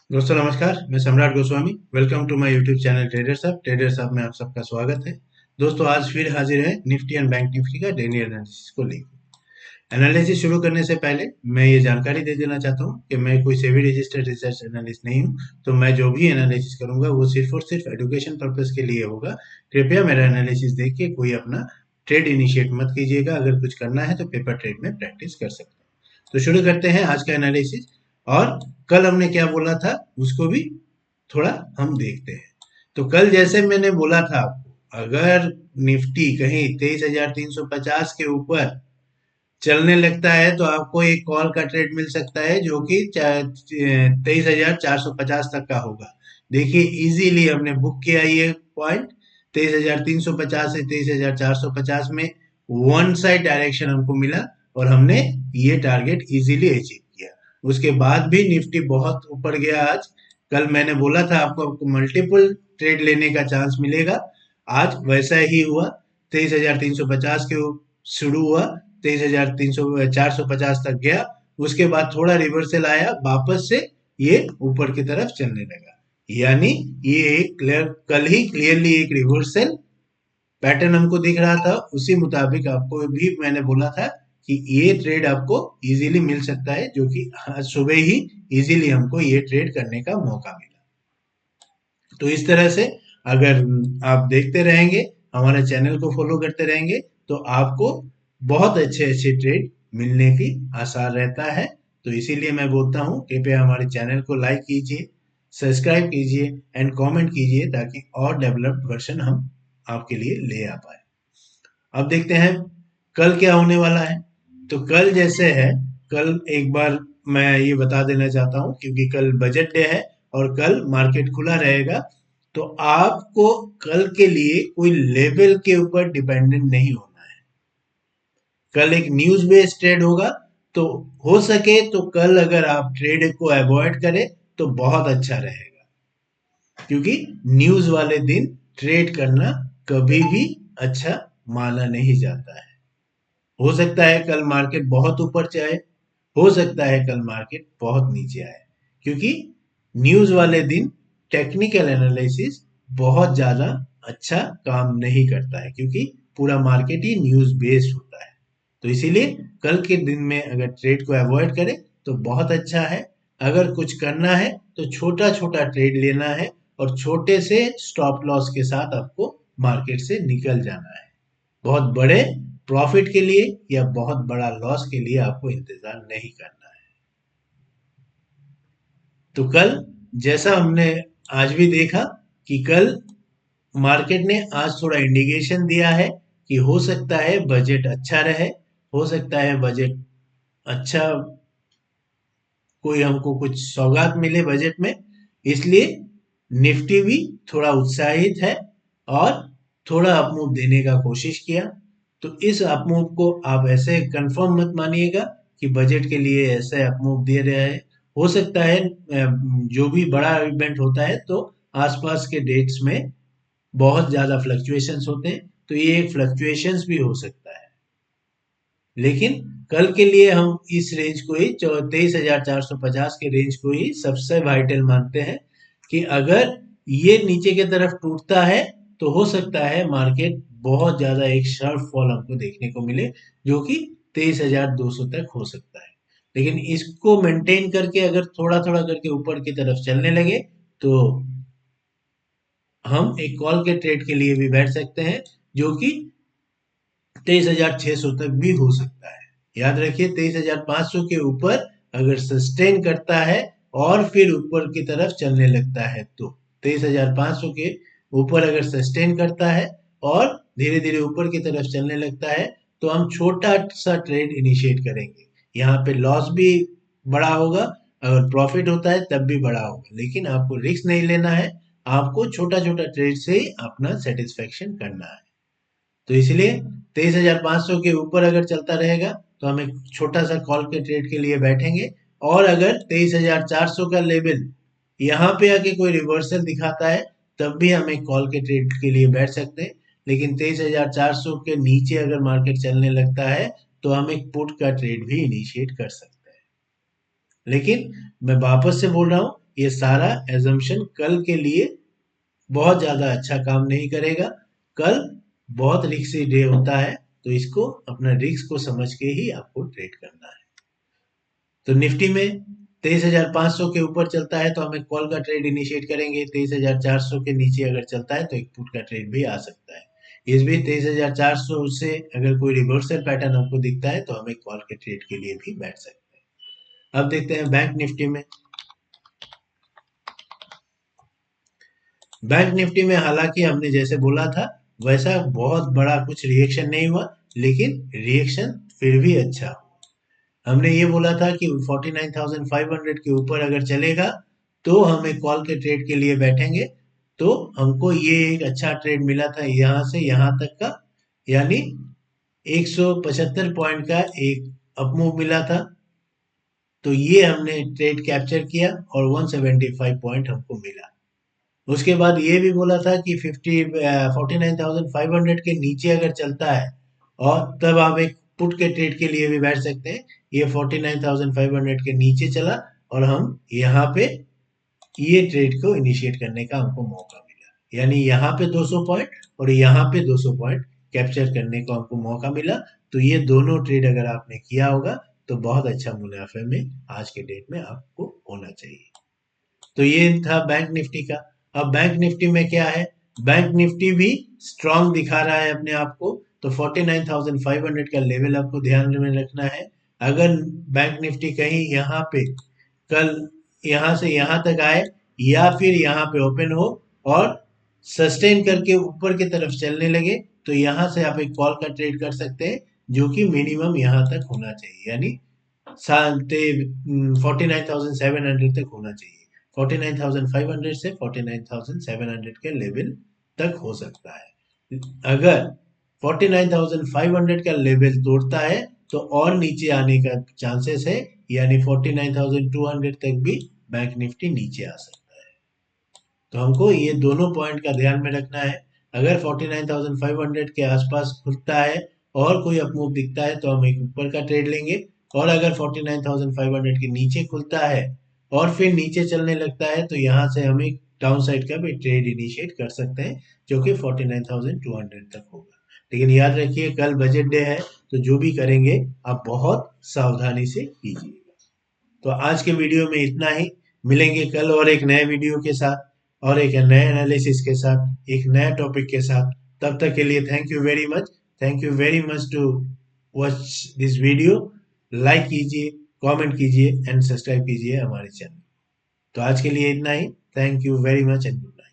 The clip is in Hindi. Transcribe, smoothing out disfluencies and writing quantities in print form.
दोस्तों नमस्कार, मैं Samrat Goswami. Welcome to my YouTube channel traders up में आप सबका स्वागत है। दोस्तों आज फिर हाजिर है निफ्टी एंड बैंक निफ्टी का डेली एनालिसिस को लेकर। एनालिसिस शुरू करने से पहले मैं ये जानकारी दे देना चाहता हूँ कि मैं कोई सेबी रजिस्टर्ड रिसर्च एनालिस्ट नहीं हूँ। तो मैं जो भी एनालिसिस करूंगा वो सिर्फ और सिर्फ एजुकेशन पर्पज के लिए होगा। कृपया मेरा एनालिसिस देख के कोई अपना ट्रेड इनिशिएट मत कीजिएगा। अगर कुछ करना है तो पेपर ट्रेड में प्रैक्टिस कर सकते हैं। तो शुरू करते हैं आज का एनालिसिस। और कल हमने क्या बोला था उसको भी थोड़ा हम देखते हैं। तो कल जैसे मैंने बोला था आपको, अगर निफ्टी कहीं 23,350 के ऊपर चलने लगता है तो आपको एक कॉल का ट्रेड मिल सकता है जो कि 23,450 तक का होगा। देखिए इजीली हमने बुक किया ये पॉइंट। 23,350 से 23,450 में वन साइड डायरेक्शन हमको मिला और हमने ये टारगेट इजीली अचीव किया। उसके बाद भी निफ्टी बहुत ऊपर गया आज। कल मैंने बोला था आपको मल्टीपल ट्रेड लेने का चांस मिलेगा। आज वैसा ही हुआ। 23,350 के शुरू हुआ, 23,450 तक गया। उसके बाद थोड़ा रिवर्सल आया, वापस से ये ऊपर की तरफ चलने लगा। यानी ये एक कल ही क्लियरली एक रिवर्सल पैटर्न हमको दिख रहा था। उसी मुताबिक आपको भी मैंने बोला था कि ये ट्रेड आपको इजीली मिल सकता है, जो कि आज सुबह ही इजीली हमको ये ट्रेड करने का मौका मिला। तो इस तरह से अगर आप देखते रहेंगे, हमारे चैनल को फॉलो करते रहेंगे, तो आपको बहुत अच्छे अच्छे ट्रेड मिलने की आसार रहता है। तो इसीलिए मैं बोलता हूँ कृपया हमारे चैनल को लाइक कीजिए, सब्सक्राइब कीजिए एंड कमेंट कीजिए, ताकि और डेवलप्ड वर्जन हम आपके लिए ले आ पाए। अब देखते हैं कल क्या होने वाला है। तो कल जैसे है, कल एक बार मैं ये बता देना चाहता हूँ क्योंकि कल बजट डे है और कल मार्केट खुला रहेगा। तो आपको कल के लिए कोई लेवल के ऊपर डिपेंडेंट नहीं होना है। कल एक न्यूज बेस्ड ट्रेड होगा। तो हो सके तो कल अगर आप ट्रेड को अवॉइड करें तो बहुत अच्छा रहेगा, क्योंकि न्यूज वाले दिन ट्रेड करना कभी भी अच्छा माना नहीं जाता है। हो सकता है कल मार्केट बहुत ऊपर जाए, हो सकता है कल मार्केट बहुत नीचे आए, क्योंकि न्यूज वाले दिन टेक्निकल एनालिसिस बहुत ज्यादा अच्छा काम नहीं करता है, क्योंकि पूरा मार्केट ही न्यूज बेस्ड होता है। तो इसीलिए कल के दिन में अगर ट्रेड को अवॉइड करें तो बहुत अच्छा है। अगर कुछ करना है तो छोटा छोटा ट्रेड लेना है और छोटे से स्टॉप लॉस के साथ आपको मार्केट से निकल जाना है। बहुत बड़े प्रॉफिट के लिए या बहुत बड़ा लॉस के लिए आपको इंतजार नहीं करना है। तो कल जैसा हमने आज भी देखा कि कल मार्केट ने आज थोड़ा इंडिकेशन दिया है कि हो सकता है बजट अच्छा रहे, हो सकता है बजट अच्छा, कोई हमको कुछ सौगात मिले बजट में। इसलिए निफ्टी भी थोड़ा उत्साहित है और थोड़ा अपमूव देने का कोशिश किया। तो इस अपमूव को आप ऐसे कंफर्म मत मानिएगा कि बजट के लिए ऐसे अपमूव दे रहे हैं। हो सकता है जो भी बड़ा इवेंट होता है तो आसपास के डेट्स में बहुत ज्यादा फ्लक्चुएशंस होते हैं, तो ये एक फ्लक्चुएशंस भी हो सकता है। लेकिन कल के लिए हम इस रेंज को ही 23,450 के रेंज को ही सबसे वाइटल मानते हैं कि अगर ये नीचे की तरफ टूटता है तो हो सकता है मार्केट बहुत ज्यादा एक शार्प फॉल हमको देखने को मिले, जो कि 23,200 तक हो सकता है। लेकिन इसको मेंटेन करके अगर थोड़ा थोड़ा करके ऊपर की तरफ चलने लगे तो हम एक कॉल के ट्रेड के लिए भी बैठ सकते हैं, जो कि 23,600 तक भी हो सकता है। याद रखिए 23,500 के ऊपर अगर सस्टेन करता है और फिर ऊपर की तरफ चलने लगता है, तो 23,500 के ऊपर अगर सस्टेन करता है और धीरे धीरे ऊपर की तरफ चलने लगता है तो हम छोटा सा ट्रेड इनिशिएट करेंगे। यहाँ पे लॉस भी बड़ा होगा, अगर प्रॉफिट होता है तब भी बड़ा होगा, लेकिन आपको रिस्क नहीं लेना है। आपको छोटा छोटा ट्रेड से ही अपना सेटिस्फेक्शन करना है। तो इसलिए 23,500 के ऊपर अगर चलता रहेगा तो हम एक छोटा सा कॉल के ट्रेड के लिए बैठेंगे। और अगर 23,400 का लेवल यहाँ पे आके कोई रिवर्सल दिखाता है तब भी हम एक कॉल के ट्रेड के लिए बैठ सकते हैं। लेकिन 23,400 के नीचे अगर मार्केट चलने लगता है तो हम एक पुट का ट्रेड भी इनिशिएट कर सकते हैं। लेकिन मैं वापस से बोल रहा हूँ, ये सारा एजम्पशन कल के लिए बहुत ज्यादा अच्छा काम नहीं करेगा। कल बहुत रिस्की डे होता है, तो इसको अपना रिस्क को समझ के ही आपको ट्रेड करना है। तो निफ्टी में 23,500 के ऊपर चलता है तो हम एक कॉल का ट्रेड इनिशिएट करेंगे। 23,400 के नीचे अगर चलता है तो एक पुट का ट्रेड भी आ सकता है। इस भी 23,400 से अगर कोई रिवर्सल पैटर्न हमको दिखता है तो हम एक कॉल के ट्रेड के लिए भी बैठ सकते हैं। अब देखते हैं बैंक निफ्टी में। बैंक निफ्टी में हालांकि हमने जैसे बोला था वैसा बहुत बड़ा कुछ रिएक्शन नहीं हुआ, लेकिन रिएक्शन फिर भी अच्छा हुआ। हमने ये बोला था कि 49,500 के ऊपर अगर चलेगा तो हम एक कॉल के ट्रेड के लिए बैठेंगे। तो हमको ये एक अच्छा ट्रेड मिला था यहाँ से यहाँ तक का, यानी 175 पॉइंट का एक अपमूव मिला था। तो ये हमने ट्रेड कैप्चर किया और 175 पॉइंट हमको मिला। उसके बाद ये भी बोला था कि 49,500 के नीचे अगर चलता है और तब आप एक पुट के ट्रेड के लिए भी बैठ सकते हैं। ये 49,500 के नीचे चला और हम यहाँ पे ये ट्रेड को इनिशिएट करने का हमको मौका मिला, यानी यहाँ पे 200 पॉइंट और यहाँ पे 200 पॉइंट कैप्चर करने को हमको मौका मिला। तो ये दोनों ट्रेड अगर आपने किया होगा तो बहुत अच्छा मुनाफे में आज के डेट में आपको होना चाहिए। तो ये था बैंक निफ्टी का। अब बैंक निफ्टी में क्या है, बैंक निफ्टी भी स्ट्रांग दिखा रहा है अपने आप को। तो 49,500 का लेवल आपको ध्यान में रखना है। अगर बैंक निफ्टी कहीं यहाँ पे कल यहाँ से यहाँ तक आए या फिर यहाँ पे ओपन हो और सस्टेन करके ऊपर की तरफ चलने लगे तो यहाँ से आप एक कॉल का ट्रेड कर सकते हैं, जो कि मिनिमम यहाँ तक होना चाहिए, यानी 49,700 तक होना चाहिए। 49,500 से 49,700 के लेवल तक हो सकता है। अगर 49,500 का लेवल तोड़ता है तो और नीचे आने का चांसेस है, यानी 49,200 तक भी बैंक निफ्टी नीचे आ सकता है। तो हमको ये दोनों पॉइंट का ध्यान में रखना है। अगर 49,500 के आसपास खुलता है और कोई अपमूव दिखता है तो हम एक ऊपर का ट्रेड लेंगे, और अगर 49,500 के नीचे खुलता है और फिर नीचे चलने लगता है तो यहाँ से हम एक डाउन साइड का भी ट्रेड इनिशिएट कर सकते हैं, जो कि 49,200 तक होगा। लेकिन याद रखिए कल बजट डे है, तो जो भी करेंगे आप बहुत सावधानी से कीजिएगा। तो आज के वीडियो में इतना ही। मिलेंगे कल और एक नए वीडियो के साथ और एक नए एनालिसिस के साथ, एक नए टॉपिक के साथ। तब तक के लिए thank you very much. Thank you very much to watch this video. Like कीजिए, कमेंट कीजिए एंड सब्सक्राइब कीजिए हमारे चैनल। तो आज के लिए इतना ही। Thank you very much and good night.